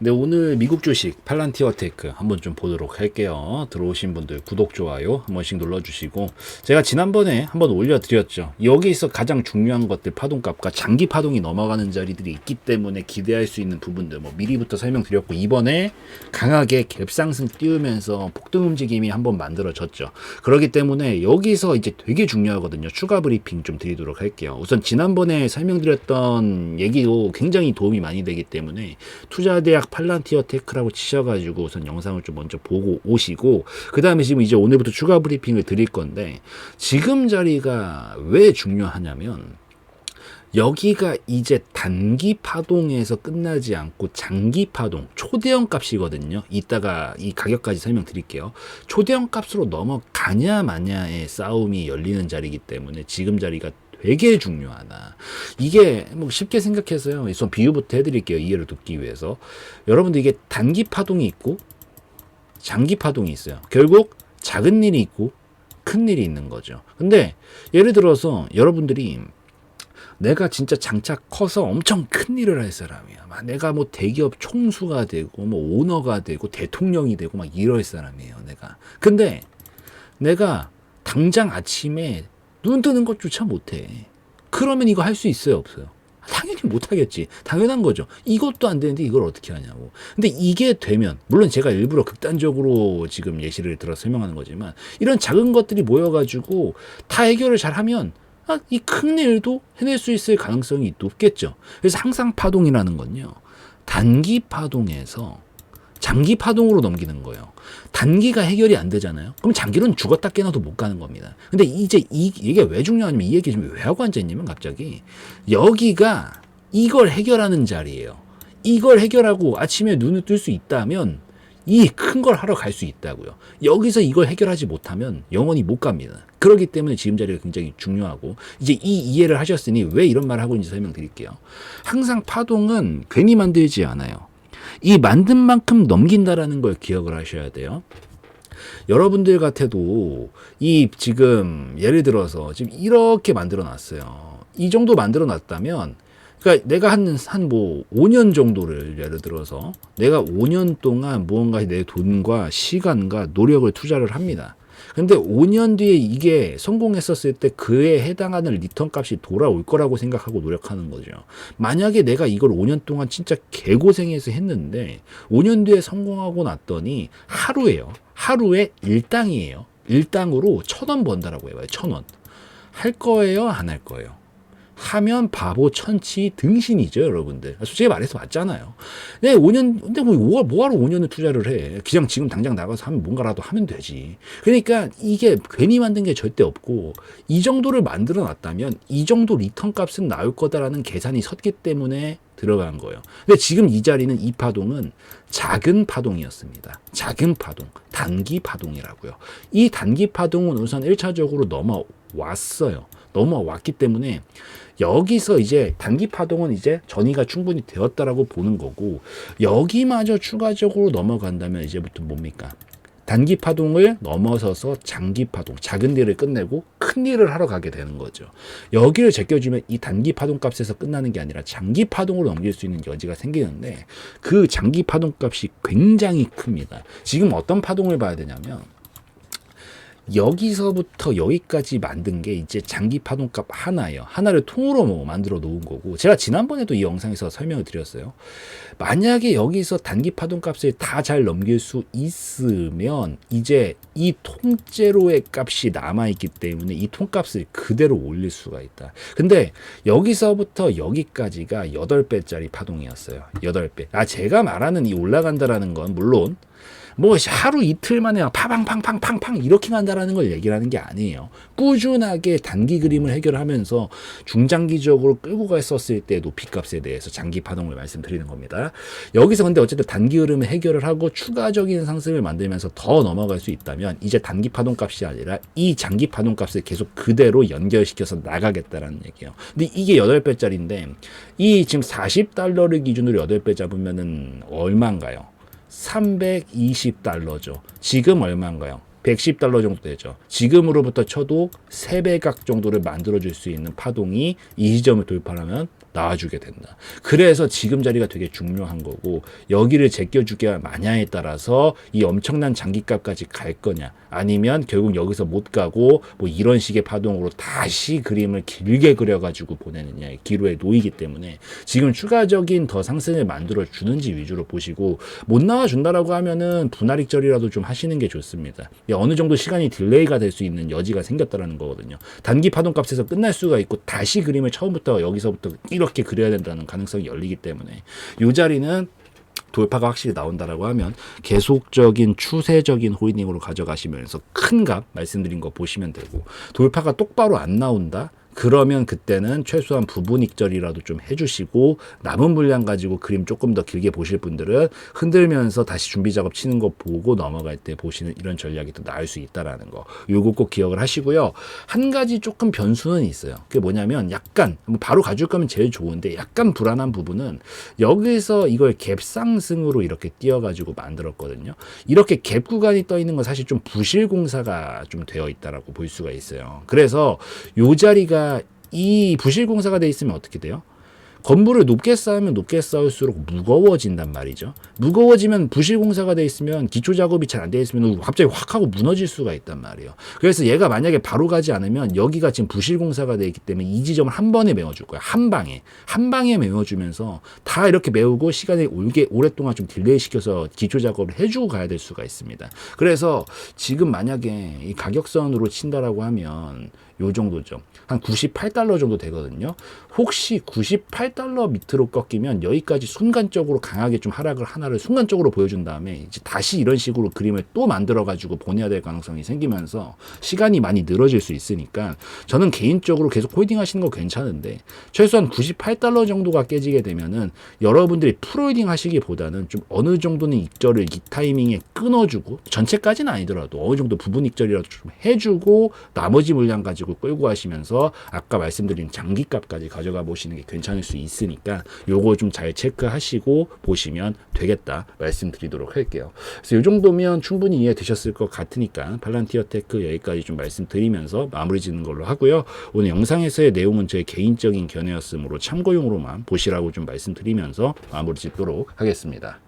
네, 오늘 미국 주식 팔란티어 테크 한번 좀 보도록 할게요. 들어오신 분들 구독, 좋아요 한 번씩 눌러주시고, 제가 지난번에 한번 올려드렸죠. 여기서 가장 중요한 것들, 파동값과 장기 파동이 넘어가는 자리들이 있기 때문에 기대할 수 있는 부분들 뭐 미리부터 설명드렸고, 이번에 강하게 갭상승 띄우면서 폭등 움직임이 한번 만들어졌죠. 그렇기 때문에 여기서 이제 되게 중요하거든요. 추가 브리핑 좀 드리도록 할게요. 우선 지난번에 설명드렸던 얘기도 굉장히 도움이 많이 되기 때문에 투자대학 팔란티어 테크라고 치셔가지고 우선 영상을 좀 먼저 보고 오시고, 그 다음에 지금 이제 오늘부터 추가 브리핑을 드릴 건데, 지금 자리가 왜 중요하냐면 여기가 이제 단기 파동에서 끝나지 않고 장기 파동, 초대형 값이거든요. 이따가 이 가격까지 설명드릴게요. 초대형 값으로 넘어가냐 마냐의 싸움이 열리는 자리이기 때문에 지금 자리가 되게 중요하다. 이게 뭐 쉽게 생각해서요. 우선 비유부터 해드릴게요. 이해를 돕기 위해서. 여러분들 이게 단기 파동이 있고 장기 파동이 있어요. 결국 작은 일이 있고 큰 일이 있는 거죠. 근데 예를 들어서 여러분들이 내가 진짜 장차 커서 엄청 큰 일을 할 사람이야. 막 내가 뭐 대기업 총수가 되고 뭐 오너가 되고 대통령이 되고 막 이럴 사람이에요. 내가. 근데 내가 당장 아침에 눈 뜨는 것조차 못해. 그러면 이거 할 수 있어요, 없어요? 당연히 못하겠지. 당연한 거죠. 이것도 안 되는데 이걸 어떻게 하냐고. 근데 이게 되면, 물론 제가 일부러 극단적으로 지금 예시를 들어 설명하는 거지만, 이런 작은 것들이 모여가지고 다 해결을 잘하면 이 큰 일도 해낼 수 있을 가능성이 높겠죠. 그래서 항상 파동이라는 건요, 단기 파동에서 장기 파동으로 넘기는 거예요. 단기가 해결이 안 되잖아요. 그럼 장기로는 죽었다 깨어나도 못 가는 겁니다. 근데 이제 이게 왜 중요하냐면, 이 얘기 좀 왜 하고 앉아있냐면, 갑자기 여기가 이걸 해결하는 자리예요. 이걸 해결하고 아침에 눈을 뜰 수 있다면 이 큰 걸 하러 갈 수 있다고요. 여기서 이걸 해결하지 못하면 영원히 못 갑니다. 그렇기 때문에 지금 자리가 굉장히 중요하고, 이제 이 이해를 하셨으니 왜 이런 말을 하고 있는지 설명드릴게요. 항상 파동은 괜히 만들지 않아요. 이 만든 만큼 넘긴다라는 걸 기억을 하셔야 돼요. 여러분들 같아도 이 지금 예를 들어서 지금 이렇게 만들어 놨어요. 이 정도 만들어 놨다면, 그러니까 내가 한 뭐 5년 정도를 예를 들어서 내가 5년 동안 무언가 내 돈과 시간과 노력을 투자를 합니다. 근데 5년 뒤에 이게 성공했었을 때 그에 해당하는 리턴 값이 돌아올 거라고 생각하고 노력하는 거죠. 만약에 내가 이걸 5년 동안 진짜 개고생해서 했는데 5년 뒤에 성공하고 났더니 하루에 일당이에요. 일당으로 1,000원 번다라고 해봐요. 1,000원. 할 거예요? 안 할 거예요? 하면 바보 천치 등신이죠, 여러분들. 솔직히 말해서 맞잖아요. 네, 5년, 근데 뭐하러 5년을 투자를 해? 그냥 지금 당장 나가서 하면 뭔가라도 하면 되지. 그러니까 이게 괜히 만든 게 절대 없고, 이 정도를 만들어 놨다면 이 정도 리턴 값은 나올 거다라는 계산이 섰기 때문에 들어간 거예요. 근데 지금 이 자리는, 이 파동은 작은 파동이었습니다. 작은 파동, 단기 파동이라고요. 이 단기 파동은 우선 1차적으로 넘어왔어요. 넘어왔기 때문에 여기서 이제 단기 파동은 이제 전이가 충분히 되었다라고 보는 거고, 여기마저 추가적으로 넘어간다면 이제부터 뭡니까? 단기 파동을 넘어서서 장기 파동, 작은 일을 끝내고 큰 일을 하러 가게 되는 거죠. 여기를 제껴주면 이 단기 파동 값에서 끝나는 게 아니라 장기 파동으로 넘길 수 있는 여지가 생기는데, 그 장기 파동 값이 굉장히 큽니다. 지금 어떤 파동을 봐야 되냐면, 여기서부터 여기까지 만든 게 이제 장기 파동값 하나예요. 하나를 통으로 뭐 만들어 놓은 거고, 제가 지난번에도 이 영상에서 설명을 드렸어요. 만약에 여기서 단기 파동값을 다 잘 넘길 수 있으면 이제 이 통째로의 값이 남아있기 때문에 이 통값을 그대로 올릴 수가 있다. 근데 여기서부터 여기까지가 8배짜리 파동이었어요. 8배. 제가 말하는 이 올라간다라는 건 물론 뭐 하루 이틀 만에 파방팡팡팡팡 이렇게 간다라는 걸 얘기를 하는 게 아니에요. 꾸준하게 단기 그림을 해결하면서 중장기적으로 끌고 갔었을 때 높이값에 대해서 장기 파동을 말씀드리는 겁니다. 여기서 근데 어쨌든 단기 흐름을 해결을 하고 추가적인 상승을 만들면서 더 넘어갈 수 있다면 이제 단기 파동값이 아니라 이 장기 파동값을 계속 그대로 연결시켜서 나가겠다라는 얘기예요. 근데 이게 8배짜리인데 이 지금 $40를 기준으로 8배 잡으면은 얼마인가요? $320죠. 지금 얼마인가요? $110 정도 되죠. 지금으로부터 쳐도 3배각 정도를 만들어줄 수 있는 파동이 이 지점을 돌파하면 나와주게 된다. 그래서 지금 자리가 되게 중요한 거고 여기를 제껴주게 마냐에 따라서 이 엄청난 장기값까지 갈 거냐 아니면 결국 여기서 못 가고 뭐 이런 식의 파동으로 다시 그림을 길게 그려가지고 보내느냐의 기로에 놓이기 때문에 지금 추가적인 더 상승을 만들어 주는지 위주로 보시고 못 나와준다라고 하면은 분할익절이라도 좀 하시는 게 좋습니다. 어느 정도 시간이 딜레이가 될 수 있는 여지가 생겼다라는 거거든요. 단기 파동값에서 끝날 수가 있고 다시 그림을 처음부터 여기서부터 이렇게 그려야 된다는 가능성이 열리기 때문에 이 자리는 돌파가 확실히 나온다라고 하면 계속적인 추세적인 홀딩으로 가져가시면서 큰 값 말씀드린 거 보시면 되고 돌파가 똑바로 안 나온다? 그러면 그때는 최소한 부분 익절이라도 좀 해주시고 남은 물량 가지고 그림 조금 더 길게 보실 분들은 흔들면서 다시 준비 작업 치는 거 보고 넘어갈 때 보시는 이런 전략이 더 나을 수 있다라는 거 요거 꼭 기억을 하시고요. 한 가지 조금 변수는 있어요. 그게 뭐냐면 약간 바로 가줄 거면 제일 좋은데 약간 불안한 부분은 여기서 이걸 갭 상승으로 이렇게 띄어가지고 만들었거든요. 이렇게 갭 구간이 떠 있는 건 사실 좀 부실 공사가 좀 되어 있다라고 볼 수가 있어요. 그래서 요 자리가 이 부실 공사가 돼 있으면 어떻게 돼요? 건물을 높게 쌓으면 높게 쌓을수록 무거워진단 말이죠. 무거워지면 부실 공사가 돼 있으면 기초 작업이 잘 안 돼 있으면 갑자기 확 하고 무너질 수가 있단 말이에요. 그래서 얘가 만약에 바로 가지 않으면 여기가 지금 부실 공사가 돼 있기 때문에 이 지점을 한 번에 메워줄 거야. 한 방에 메워주면서 다 이렇게 메우고 시간이 오랫동안 좀 딜레이 시켜서 기초 작업을 해주고 가야 될 수가 있습니다. 그래서 지금 만약에 이 가격선으로 친다라고 하면 요 정도죠. 한 98달러 정도 되거든요. 혹시 98달러 밑으로 꺾이면 여기까지 순간적으로 강하게 좀 하락을 하나를 순간적으로 보여준 다음에 이제 다시 이런 식으로 그림을 또 만들어 가지고 보내야 될 가능성이 생기면서 시간이 많이 늘어질 수 있으니까 저는 개인적으로 계속 홀딩 하시는 거 괜찮은데 최소한 98달러 정도가 깨지게 되면은 여러분들이 풀홀딩 하시기보다는 좀 어느 정도는 익절을 이 타이밍에 끊어주고 전체까지는 아니더라도 어느 정도 부분 익절이라도 좀 해주고 나머지 물량 가지고 끌고 가시면서 아까 말씀드린 장기값까지 가져가 보시는 게 괜찮을 수 있으니까 요거 좀 잘 체크하시고 보시면 되겠다 말씀드리도록 할게요. 그래서 이 정도면 충분히 이해되셨을 것 같으니까 팔란티어 테크 여기까지 좀 말씀드리면서 마무리 짓는 걸로 하고요. 오늘 영상에서의 내용은 제 개인적인 견해였으므로 참고용으로만 보시라고 좀 말씀드리면서 마무리 짓도록 하겠습니다.